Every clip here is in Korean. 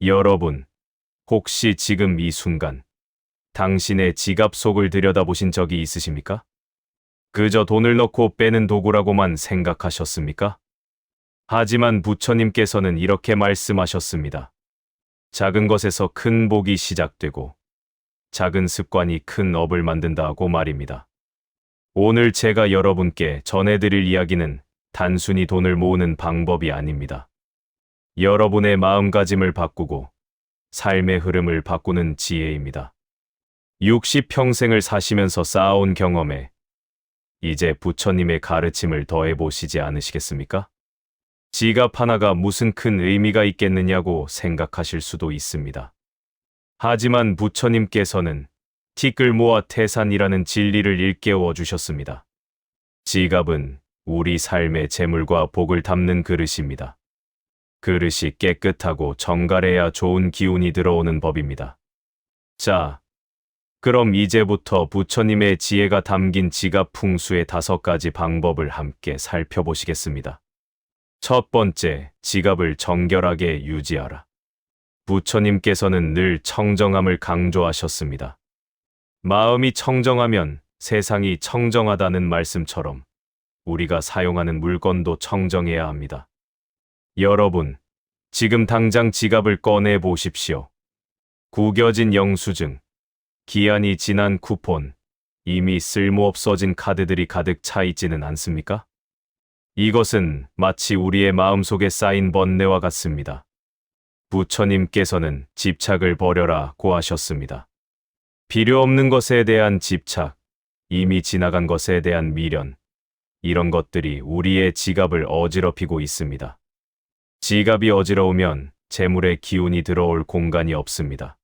여러분, 혹시 지금 이 순간 당신의 지갑 속을 들여다보신 적이 있으십니까? 그저 돈을 넣고 빼는 도구라고만 생각하셨습니까? 하지만 부처님께서는 이렇게 말씀하셨습니다. 작은 것에서 큰 복이 시작되고 작은 습관이 큰 업을 만든다고 말입니다. 오늘 제가 여러분께 전해드릴 이야기는 단순히 돈을 모으는 방법이 아닙니다. 여러분의 마음가짐을 바꾸고 삶의 흐름을 바꾸는 지혜입니다. 60평생을 사시면서 쌓아온 경험에 이제 부처님의 가르침을 더해보시지 않으시겠습니까? 지갑 하나가 무슨 큰 의미가 있겠느냐고 생각하실 수도 있습니다. 하지만 부처님께서는 티끌 모아 태산이라는 진리를 일깨워 주셨습니다. 지갑은 우리 삶의 재물과 복을 담는 그릇입니다. 그릇이 깨끗하고 정갈해야 좋은 기운이 들어오는 법입니다. 자, 그럼 이제부터 부처님의 지혜가 담긴 지갑 풍수의 5가지 방법을 함께 살펴보시겠습니다. 첫 번째, 지갑을 정결하게 유지하라. 부처님께서는 늘 청정함을 강조하셨습니다. 마음이 청정하면 세상이 청정하다는 말씀처럼 우리가 사용하는 물건도 청정해야 합니다. 여러분, 지금 당장 지갑을 꺼내 보십시오. 구겨진 영수증, 기한이 지난 쿠폰, 이미 쓸모없어진 카드들이 가득 차 있지는 않습니까? 이것은 마치 우리의 마음속에 쌓인 번뇌와 같습니다. 부처님께서는 집착을 버려라고 하셨습니다. 필요 없는 것에 대한 집착, 이미 지나간 것에 대한 미련, 이런 것들이 우리의 지갑을 어지럽히고 있습니다. 지갑이 어지러우면 재물의 기운이 들어올 공간이 없습니다.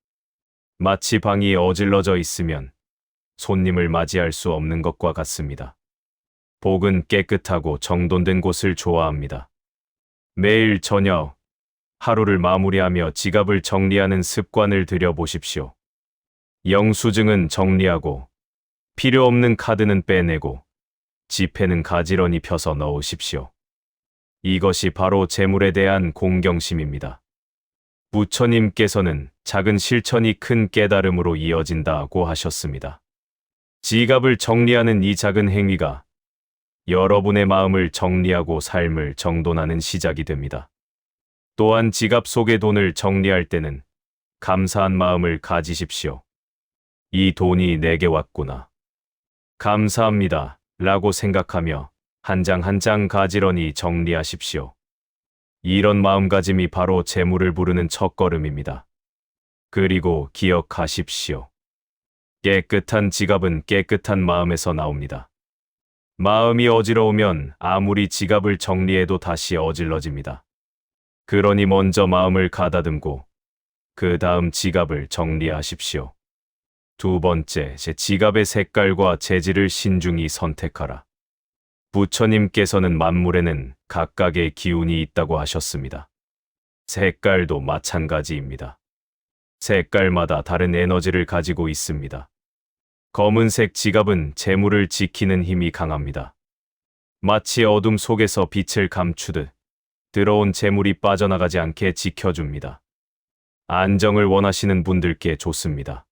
마치 방이 어질러져 있으면 손님을 맞이할 수 없는 것과 같습니다. 복은 깨끗하고 정돈된 곳을 좋아합니다. 매일 저녁, 하루를 마무리하며 지갑을 정리하는 습관을 들여보십시오. 영수증은 정리하고, 필요 없는 카드는 빼내고, 지폐는 가지런히 펴서 넣으십시오. 이것이 바로 재물에 대한 공경심입니다. 부처님께서는 작은 실천이 큰 깨달음으로 이어진다고 하셨습니다. 지갑을 정리하는 이 작은 행위가 여러분의 마음을 정리하고 삶을 정돈하는 시작이 됩니다. 또한 지갑 속의 돈을 정리할 때는 감사한 마음을 가지십시오. 이 돈이 내게 왔구나. 감사합니다. 라고 생각하며 한 장 한 장 가지런히 정리하십시오. 이런 마음가짐이 바로 재물을 부르는 첫걸음입니다. 그리고 기억하십시오. 깨끗한 지갑은 깨끗한 마음에서 나옵니다. 마음이 어지러우면 아무리 지갑을 정리해도 다시 어질러집니다. 그러니 먼저 마음을 가다듬고 그 다음 지갑을 정리하십시오. 두 번째, 제 지갑의 색깔과 재질을 신중히 선택하라. 부처님께서는 만물에는 각각의 기운이 있다고 하셨습니다. 색깔도 마찬가지입니다. 색깔마다 다른 에너지를 가지고 있습니다. 검은색 지갑은 재물을 지키는 힘이 강합니다. 마치 어둠 속에서 빛을 감추듯 들어온 재물이 빠져나가지 않게 지켜줍니다. 안정을 원하시는 분들께 좋습니다.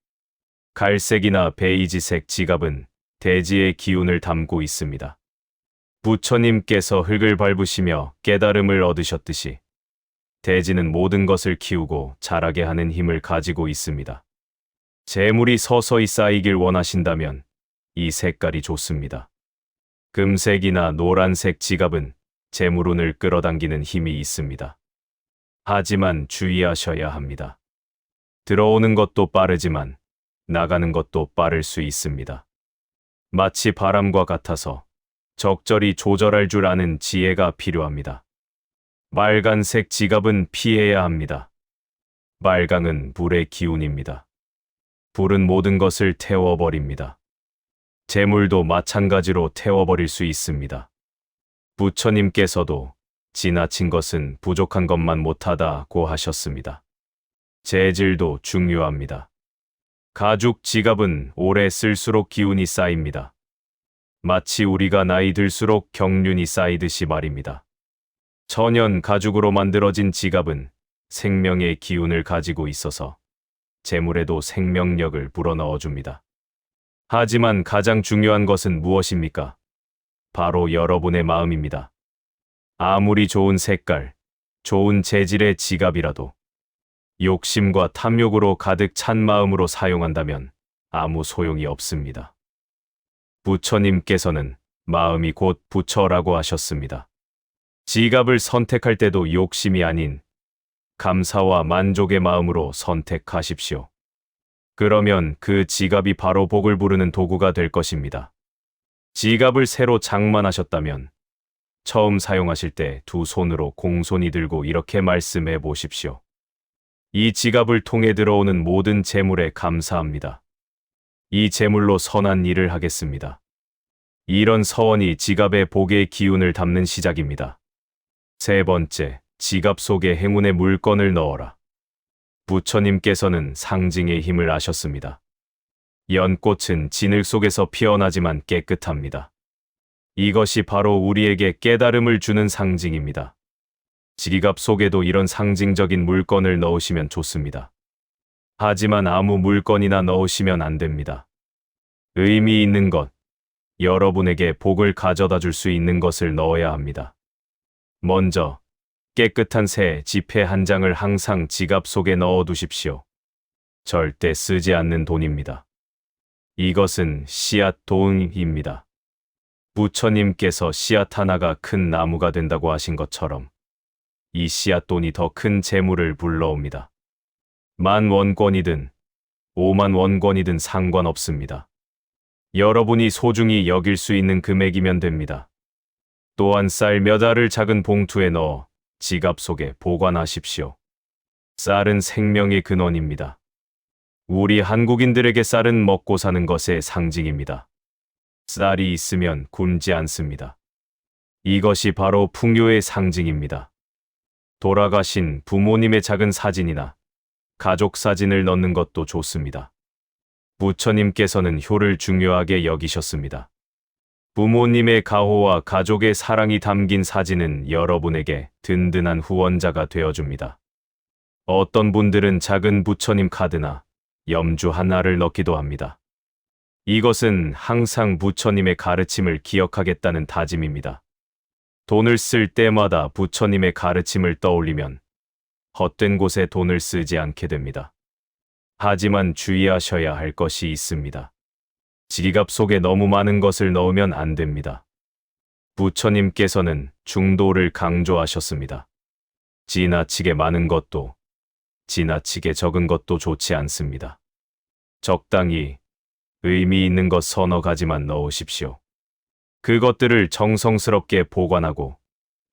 갈색이나 베이지색 지갑은 대지의 기운을 담고 있습니다. 부처님께서 흙을 밟으시며 깨달음을 얻으셨듯이 대지는 모든 것을 키우고 자라게 하는 힘을 가지고 있습니다. 재물이 서서히 쌓이길 원하신다면 이 색깔이 좋습니다. 금색이나 노란색 지갑은 재물운을 끌어당기는 힘이 있습니다. 하지만 주의하셔야 합니다. 들어오는 것도 빠르지만 나가는 것도 빠를 수 있습니다. 마치 바람과 같아서 적절히 조절할 줄 아는 지혜가 필요합니다. 빨간색 지갑은 피해야 합니다. 빨강은 불의 기운입니다. 불은 모든 것을 태워버립니다. 재물도 마찬가지로 태워버릴 수 있습니다. 부처님께서도 지나친 것은 부족한 것만 못하다고 하셨습니다. 재질도 중요합니다. 가죽 지갑은 오래 쓸수록 기운이 쌓입니다. 마치 우리가 나이 들수록 경륜이 쌓이듯이 말입니다. 천연 가죽으로 만들어진 지갑은 생명의 기운을 가지고 있어서 재물에도 생명력을 불어넣어줍니다. 하지만 가장 중요한 것은 무엇입니까? 바로 여러분의 마음입니다. 아무리 좋은 색깔, 좋은 재질의 지갑이라도 욕심과 탐욕으로 가득 찬 마음으로 사용한다면 아무 소용이 없습니다. 부처님께서는 마음이 곧 부처라고 하셨습니다. 지갑을 선택할 때도 욕심이 아닌 감사와 만족의 마음으로 선택하십시오. 그러면 그 지갑이 바로 복을 부르는 도구가 될 것입니다. 지갑을 새로 장만하셨다면 처음 사용하실 때 두 손으로 공손히 들고 이렇게 말씀해 보십시오. 이 지갑을 통해 들어오는 모든 재물에 감사합니다. 이 재물로 선한 일을 하겠습니다. 이런 서원이 지갑의 복의 기운을 담는 시작입니다. 세 번째, 지갑 속에 행운의 물건을 넣어라. 부처님께서는 상징의 힘을 아셨습니다. 연꽃은 진흙 속에서 피어나지만 깨끗합니다. 이것이 바로 우리에게 깨달음을 주는 상징입니다. 지갑 속에도 이런 상징적인 물건을 넣으시면 좋습니다. 하지만 아무 물건이나 넣으시면 안 됩니다. 의미 있는 것, 여러분에게 복을 가져다 줄 수 있는 것을 넣어야 합니다. 먼저, 깨끗한 새 지폐 한 장을 항상 지갑 속에 넣어 두십시오. 절대 쓰지 않는 돈입니다. 이것은 씨앗 돈입니다. 부처님께서 씨앗 하나가 큰 나무가 된다고 하신 것처럼 이 씨앗 돈이 더 큰 재물을 불러옵니다. 10,000원권이든 50,000원권이든 상관없습니다. 여러분이 소중히 여길 수 있는 금액이면 됩니다. 또한 쌀 몇 알을 작은 봉투에 넣어 지갑 속에 보관하십시오. 쌀은 생명의 근원입니다. 우리 한국인들에게 쌀은 먹고 사는 것의 상징입니다. 쌀이 있으면 굶지 않습니다. 이것이 바로 풍요의 상징입니다. 돌아가신 부모님의 작은 사진이나 가족 사진을 넣는 것도 좋습니다. 부처님께서는 효를 중요하게 여기셨습니다. 부모님의 가호와 가족의 사랑이 담긴 사진은 여러분에게 든든한 후원자가 되어줍니다. 어떤 분들은 작은 부처님 카드나 염주 하나를 넣기도 합니다. 이것은 항상 부처님의 가르침을 기억하겠다는 다짐입니다. 돈을 쓸 때마다 부처님의 가르침을 떠올리면 헛된 곳에 돈을 쓰지 않게 됩니다. 하지만 주의하셔야 할 것이 있습니다. 지갑 속에 너무 많은 것을 넣으면 안 됩니다. 부처님께서는 중도를 강조하셨습니다. 지나치게 많은 것도, 지나치게 적은 것도 좋지 않습니다. 적당히 의미 있는 것 서너 가지만 넣으십시오. 그것들을 정성스럽게 보관하고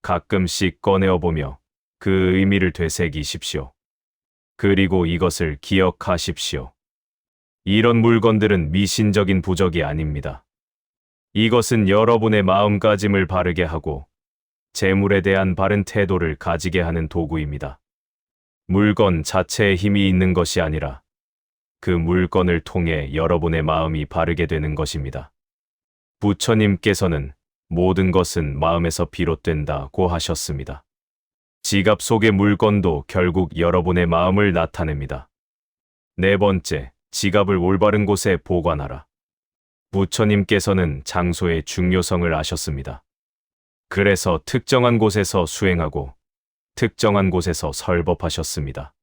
가끔씩 꺼내어 보며 그 의미를 되새기십시오. 그리고 이것을 기억하십시오. 이런 물건들은 미신적인 부적이 아닙니다. 이것은 여러분의 마음가짐을 바르게 하고 재물에 대한 바른 태도를 가지게 하는 도구입니다. 물건 자체에 힘이 있는 것이 아니라 그 물건을 통해 여러분의 마음이 바르게 되는 것입니다. 부처님께서는 모든 것은 마음에서 비롯된다고 하셨습니다. 지갑 속의 물건도 결국 여러분의 마음을 나타냅니다. 네 번째, 지갑을 올바른 곳에 보관하라. 부처님께서는 장소의 중요성을 아셨습니다. 그래서 특정한 곳에서 수행하고 특정한 곳에서 설법하셨습니다.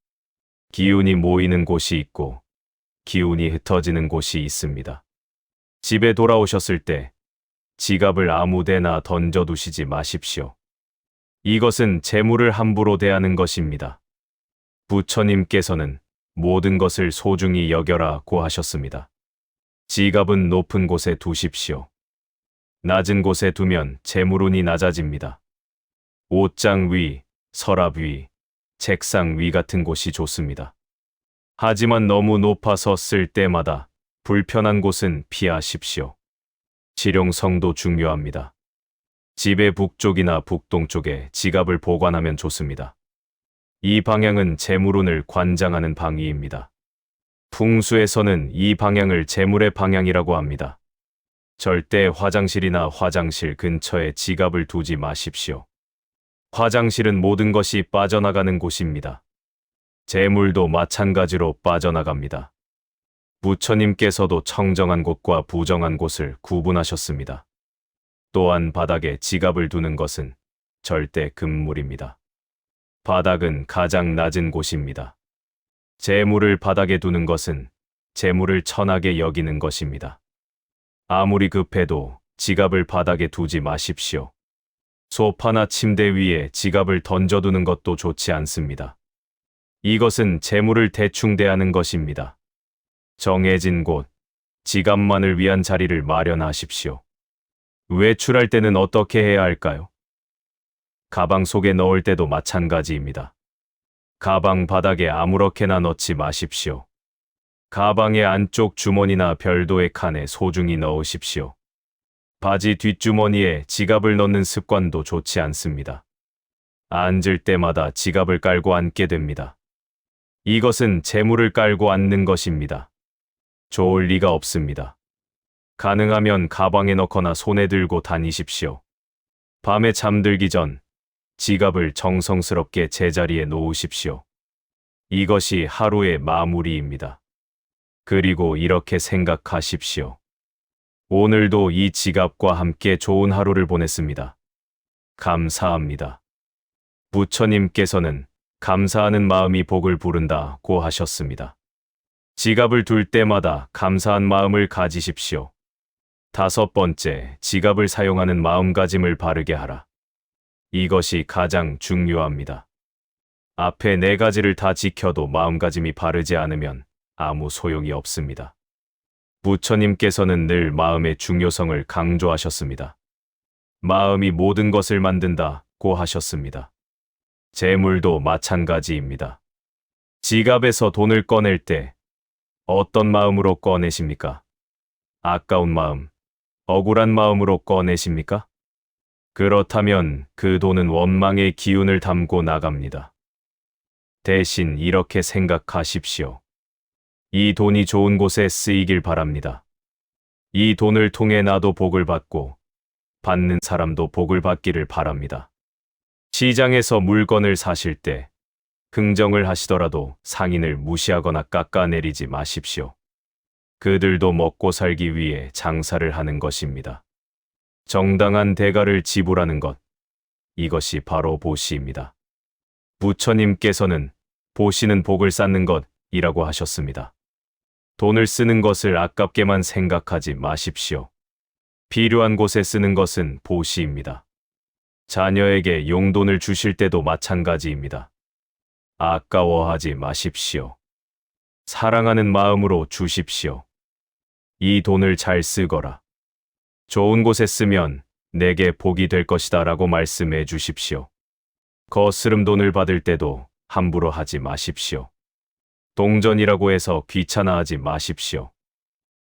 기운이 모이는 곳이 있고 기운이 흩어지는 곳이 있습니다. 집에 돌아오셨을 때 지갑을 아무 데나 던져두시지 마십시오. 이것은 재물을 함부로 대하는 것입니다. 부처님께서는 모든 것을 소중히 여겨라고 하셨습니다. 지갑은 높은 곳에 두십시오. 낮은 곳에 두면 재물운이 낮아집니다. 옷장 위, 서랍 위, 책상 위 같은 곳이 좋습니다. 하지만 너무 높아서 쓸 때마다 불편한 곳은 피하십시오. 실용성도 중요합니다. 집의 북쪽이나 북동쪽에 지갑을 보관하면 좋습니다. 이 방향은 재물운을 관장하는 방위입니다. 풍수에서는 이 방향을 재물의 방향이라고 합니다. 절대 화장실이나 화장실 근처에 지갑을 두지 마십시오. 화장실은 모든 것이 빠져나가는 곳입니다. 재물도 마찬가지로 빠져나갑니다. 부처님께서도 청정한 곳과 부정한 곳을 구분하셨습니다. 또한 바닥에 지갑을 두는 것은 절대 금물입니다. 바닥은 가장 낮은 곳입니다. 재물을 바닥에 두는 것은 재물을 천하게 여기는 것입니다. 아무리 급해도 지갑을 바닥에 두지 마십시오. 소파나 침대 위에 지갑을 던져두는 것도 좋지 않습니다. 이것은 재물을 대충 대하는 것입니다. 정해진 곳, 지갑만을 위한 자리를 마련하십시오. 외출할 때는 어떻게 해야 할까요? 가방 속에 넣을 때도 마찬가지입니다. 가방 바닥에 아무렇게나 넣지 마십시오. 가방의 안쪽 주머니나 별도의 칸에 소중히 넣으십시오. 바지 뒷주머니에 지갑을 넣는 습관도 좋지 않습니다. 앉을 때마다 지갑을 깔고 앉게 됩니다. 이것은 재물을 깔고 앉는 것입니다. 좋을 리가 없습니다. 가능하면 가방에 넣거나 손에 들고 다니십시오. 밤에 잠들기 전 지갑을 정성스럽게 제자리에 놓으십시오. 이것이 하루의 마무리입니다. 그리고 이렇게 생각하십시오. 오늘도 이 지갑과 함께 좋은 하루를 보냈습니다. 감사합니다. 부처님께서는 감사하는 마음이 복을 부른다고 하셨습니다. 지갑을 둘 때마다 감사한 마음을 가지십시오. 5번째, 지갑을 사용하는 마음가짐을 바르게 하라. 이것이 가장 중요합니다. 앞에 4가지를 다 지켜도 마음가짐이 바르지 않으면 아무 소용이 없습니다. 부처님께서는 늘 마음의 중요성을 강조하셨습니다. 마음이 모든 것을 만든다고 하셨습니다. 재물도 마찬가지입니다. 지갑에서 돈을 꺼낼 때 어떤 마음으로 꺼내십니까? 아까운 마음, 억울한 마음으로 꺼내십니까? 그렇다면 그 돈은 원망의 기운을 담고 나갑니다. 대신 이렇게 생각하십시오. 이 돈이 좋은 곳에 쓰이길 바랍니다. 이 돈을 통해 나도 복을 받고 받는 사람도 복을 받기를 바랍니다. 시장에서 물건을 사실 때 흥정을 하시더라도 상인을 무시하거나 깎아내리지 마십시오. 그들도 먹고 살기 위해 장사를 하는 것입니다. 정당한 대가를 지불하는 것, 이것이 바로 보시입니다. 부처님께서는 보시는 복을 쌓는 것이라고 하셨습니다. 돈을 쓰는 것을 아깝게만 생각하지 마십시오. 필요한 곳에 쓰는 것은 보시입니다. 자녀에게 용돈을 주실 때도 마찬가지입니다. 아까워하지 마십시오. 사랑하는 마음으로 주십시오. 이 돈을 잘 쓰거라. 좋은 곳에 쓰면 내게 복이 될 것이다 라고 말씀해 주십시오. 거스름 돈을 받을 때도 함부로 하지 마십시오. 동전이라고 해서 귀찮아하지 마십시오.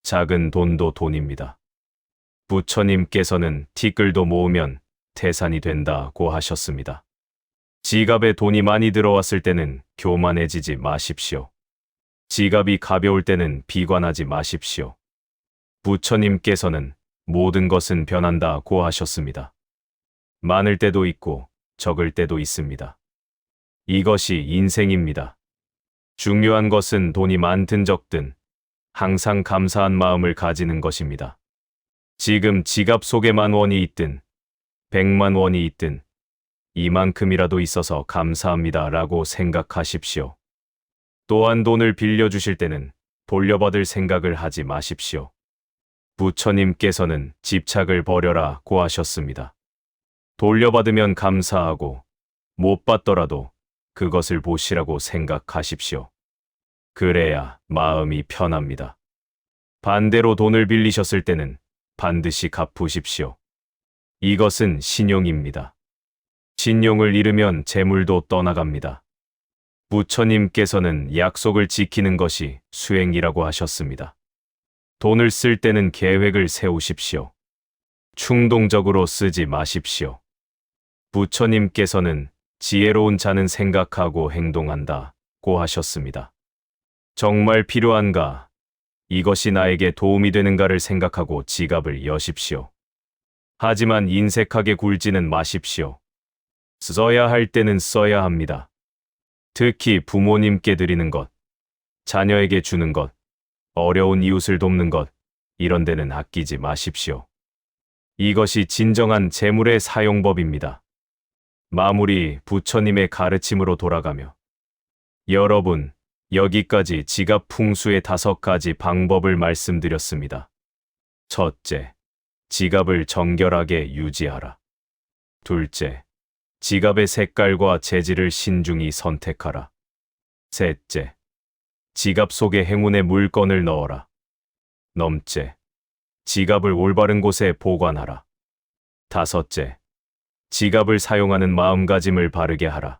작은 돈도 돈입니다. 부처님께서는 티끌도 모으면 태산이 된다고 하셨습니다. 지갑에 돈이 많이 들어왔을 때는 교만해지지 마십시오. 지갑이 가벼울 때는 비관하지 마십시오. 부처님께서는 모든 것은 변한다고 하셨습니다. 많을 때도 있고 적을 때도 있습니다. 이것이 인생입니다. 중요한 것은 돈이 많든 적든 항상 감사한 마음을 가지는 것입니다. 지금 지갑 속에 10,000원이 있든 100,000원이 있든 이만큼이라도 있어서 감사합니다 라고 생각하십시오. 또한 돈을 빌려주실 때는 돌려받을 생각을 하지 마십시오. 부처님께서는 집착을 버려라고 하셨습니다. 돌려받으면 감사하고 못 받더라도 그것을 보시라고 생각하십시오. 그래야 마음이 편합니다. 반대로 돈을 빌리셨을 때는 반드시 갚으십시오. 이것은 신용입니다. 신용을 잃으면 재물도 떠나갑니다. 부처님께서는 약속을 지키는 것이 수행이라고 하셨습니다. 돈을 쓸 때는 계획을 세우십시오. 충동적으로 쓰지 마십시오. 부처님께서는 지혜로운 자는 생각하고 행동한다고 하셨습니다. 정말 필요한가? 이것이 나에게 도움이 되는가를 생각하고 지갑을 여십시오. 하지만 인색하게 굴지는 마십시오. 써야 할 때는 써야 합니다. 특히 부모님께 드리는 것, 자녀에게 주는 것, 어려운 이웃을 돕는 것, 이런 데는 아끼지 마십시오. 이것이 진정한 재물의 사용법입니다. 마무리 부처님의 가르침으로 돌아가며 여러분, 여기까지 지갑 풍수의 5가지 방법을 말씀드렸습니다. 첫째, 지갑을 정결하게 유지하라. 둘째, 지갑의 색깔과 재질을 신중히 선택하라. 셋째, 지갑 속에 행운의 물건을 넣어라. 넘째, 지갑을 올바른 곳에 보관하라. 다섯째, 지갑을 사용하는 마음가짐을 바르게 하라.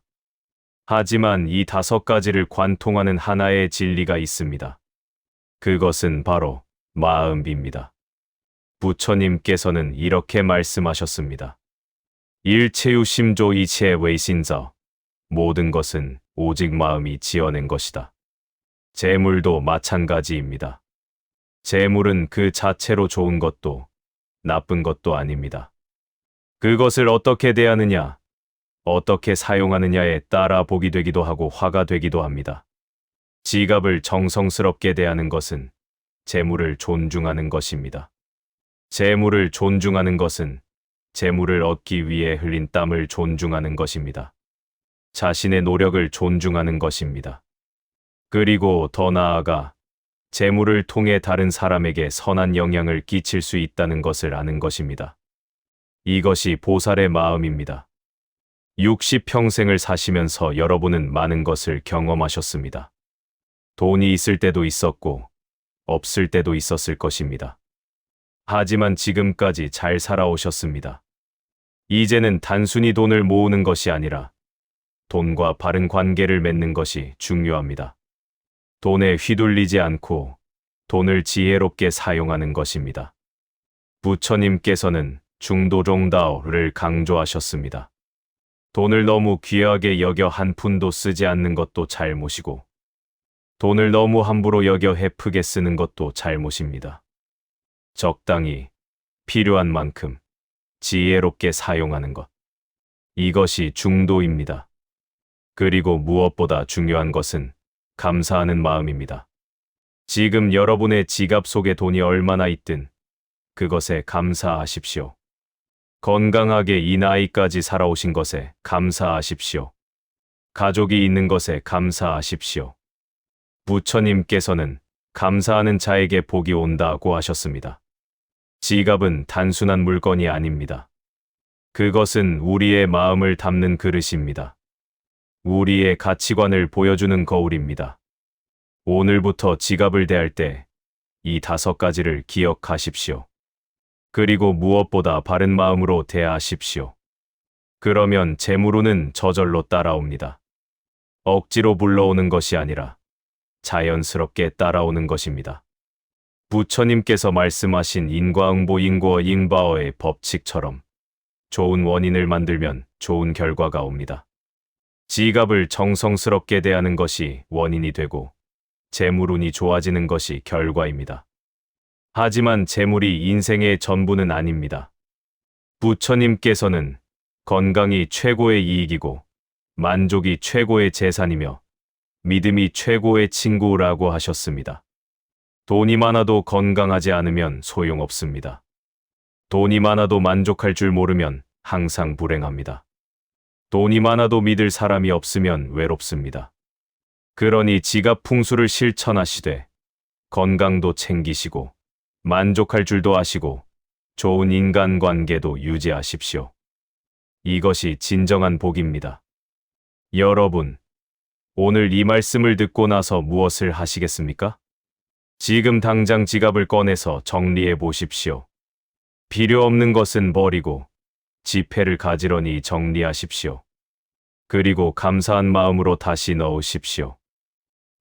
하지만 이 5가지를 관통하는 하나의 진리가 있습니다. 그것은 바로 마음입니다. 부처님께서는 이렇게 말씀하셨습니다. 일체유심조 이체 외신저, 모든 것은 오직 마음이 지어낸 것이다. 재물도 마찬가지입니다. 재물은 그 자체로 좋은 것도 나쁜 것도 아닙니다. 그것을 어떻게 대하느냐, 어떻게 사용하느냐에 따라 복이 되기도 하고 화가 되기도 합니다. 지갑을 정성스럽게 대하는 것은 재물을 존중하는 것입니다. 재물을 존중하는 것은 재물을 얻기 위해 흘린 땀을 존중하는 것입니다. 자신의 노력을 존중하는 것입니다. 그리고 더 나아가 재물을 통해 다른 사람에게 선한 영향을 끼칠 수 있다는 것을 아는 것입니다. 이것이 보살의 마음입니다. 60평생을 사시면서 여러분은 많은 것을 경험하셨습니다. 돈이 있을 때도 있었고 없을 때도 있었을 것입니다. 하지만 지금까지 잘 살아오셨습니다. 이제는 단순히 돈을 모으는 것이 아니라 돈과 바른 관계를 맺는 것이 중요합니다. 돈에 휘둘리지 않고 돈을 지혜롭게 사용하는 것입니다. 부처님께서는 중도종다오를 강조하셨습니다. 돈을 너무 귀하게 여겨 한 푼도 쓰지 않는 것도 잘못이고 돈을 너무 함부로 여겨 헤프게 쓰는 것도 잘못입니다. 적당히 필요한 만큼 지혜롭게 사용하는 것. 이것이 중도입니다. 그리고 무엇보다 중요한 것은 감사하는 마음입니다. 지금 여러분의 지갑 속에 돈이 얼마나 있든 그것에 감사하십시오. 건강하게 이 나이까지 살아오신 것에 감사하십시오. 가족이 있는 것에 감사하십시오. 부처님께서는 감사하는 자에게 복이 온다고 하셨습니다. 지갑은 단순한 물건이 아닙니다. 그것은 우리의 마음을 담는 그릇입니다. 우리의 가치관을 보여주는 거울입니다. 오늘부터 지갑을 대할 때 이 5가지를 기억하십시오. 그리고 무엇보다 바른 마음으로 대하십시오. 그러면 재물운은 저절로 따라옵니다. 억지로 불러오는 것이 아니라 자연스럽게 따라오는 것입니다. 부처님께서 말씀하신 인과응보 인과응보의 법칙처럼 좋은 원인을 만들면 좋은 결과가 옵니다. 지갑을 정성스럽게 대하는 것이 원인이 되고 재물운이 좋아지는 것이 결과입니다. 하지만 재물이 인생의 전부는 아닙니다. 부처님께서는 건강이 최고의 이익이고 만족이 최고의 재산이며 믿음이 최고의 친구라고 하셨습니다. 돈이 많아도 건강하지 않으면 소용없습니다. 돈이 많아도 만족할 줄 모르면 항상 불행합니다. 돈이 많아도 믿을 사람이 없으면 외롭습니다. 그러니 지갑 풍수를 실천하시되 건강도 챙기시고 만족할 줄도 아시고 좋은 인간관계도 유지하십시오. 이것이 진정한 복입니다. 여러분, 오늘 이 말씀을 듣고 나서 무엇을 하시겠습니까? 지금 당장 지갑을 꺼내서 정리해 보십시오. 필요 없는 것은 버리고 지폐를 가지런히 정리하십시오. 그리고 감사한 마음으로 다시 넣으십시오.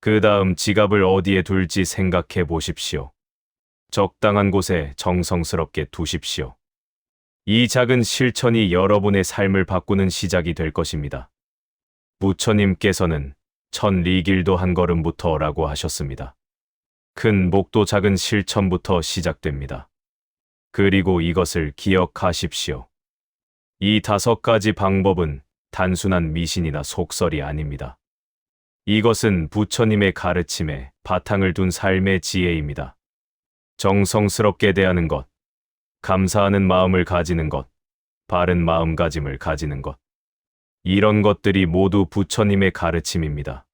그 다음 지갑을 어디에 둘지 생각해 보십시오. 적당한 곳에 정성스럽게 두십시오. 이 작은 실천이 여러분의 삶을 바꾸는 시작이 될 것입니다. 부처님께서는 천리길도 한 걸음부터라고 하셨습니다. 큰 목도 작은 실천부터 시작됩니다. 그리고 이것을 기억하십시오. 이 5가지 방법은 단순한 미신이나 속설이 아닙니다. 이것은 부처님의 가르침에 바탕을 둔 삶의 지혜입니다. 정성스럽게 대하는 것, 감사하는 마음을 가지는 것, 바른 마음가짐을 가지는 것. 이런 것들이 모두 부처님의 가르침입니다.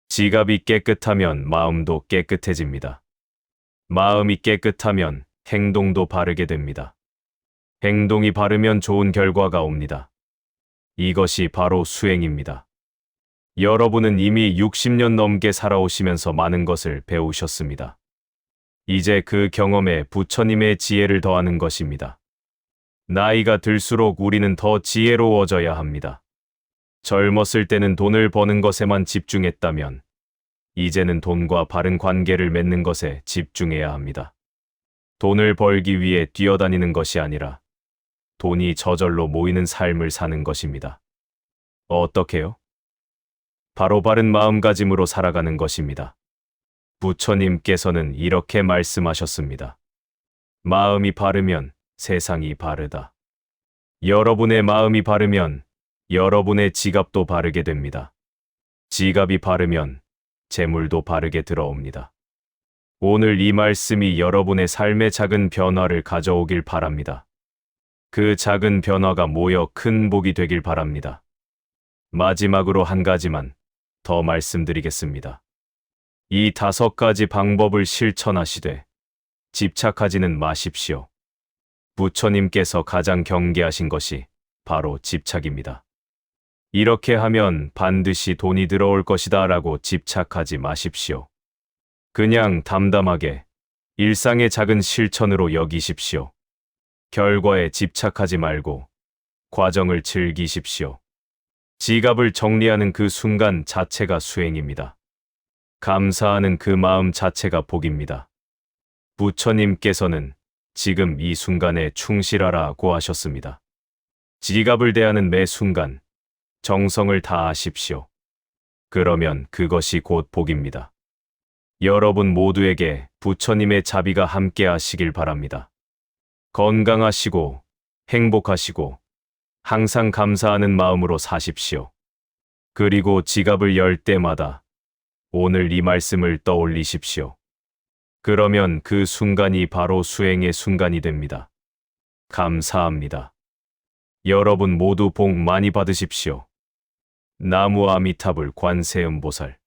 지갑이 깨끗하면 마음도 깨끗해집니다. 마음이 깨끗하면 행동도 바르게 됩니다. 행동이 바르면 좋은 결과가 옵니다. 이것이 바로 수행입니다. 여러분은 이미 60년 넘게 살아오시면서 많은 것을 배우셨습니다. 이제 그 경험에 부처님의 지혜를 더하는 것입니다. 나이가 들수록 우리는 더 지혜로워져야 합니다. 젊었을 때는 돈을 버는 것에만 집중했다면, 이제는 돈과 바른 관계를 맺는 것에 집중해야 합니다. 돈을 벌기 위해 뛰어다니는 것이 아니라 돈이 저절로 모이는 삶을 사는 것입니다. 어떻게요? 바로 바른 마음가짐으로 살아가는 것입니다. 부처님께서는 이렇게 말씀하셨습니다. 마음이 바르면 세상이 바르다. 여러분의 마음이 바르면 여러분의 지갑도 바르게 됩니다. 지갑이 바르면 재물도 바르게 들어옵니다. 오늘 이 말씀이 여러분의 삶에 작은 변화를 가져오길 바랍니다. 그 작은 변화가 모여 큰 복이 되길 바랍니다. 마지막으로 한 가지만 더 말씀드리겠습니다. 이 5가지 방법을 실천하시되 집착하지는 마십시오. 부처님께서 가장 경계하신 것이 바로 집착입니다. 이렇게 하면 반드시 돈이 들어올 것이다 라고 집착하지 마십시오. 그냥 담담하게 일상의 작은 실천으로 여기십시오. 결과에 집착하지 말고 과정을 즐기십시오. 지갑을 정리하는 그 순간 자체가 수행입니다. 감사하는 그 마음 자체가 복입니다. 부처님께서는 지금 이 순간에 충실하라고 하셨습니다. 지갑을 대하는 매 순간 정성을 다하십시오. 그러면 그것이 곧 복입니다. 여러분 모두에게 부처님의 자비가 함께 하시길 바랍니다. 건강하시고 행복하시고 항상 감사하는 마음으로 사십시오. 그리고 지갑을 열 때마다 오늘 이 말씀을 떠올리십시오. 그러면 그 순간이 바로 수행의 순간이 됩니다. 감사합니다. 여러분 모두 복 많이 받으십시오. 나무 아미타불 관세음보살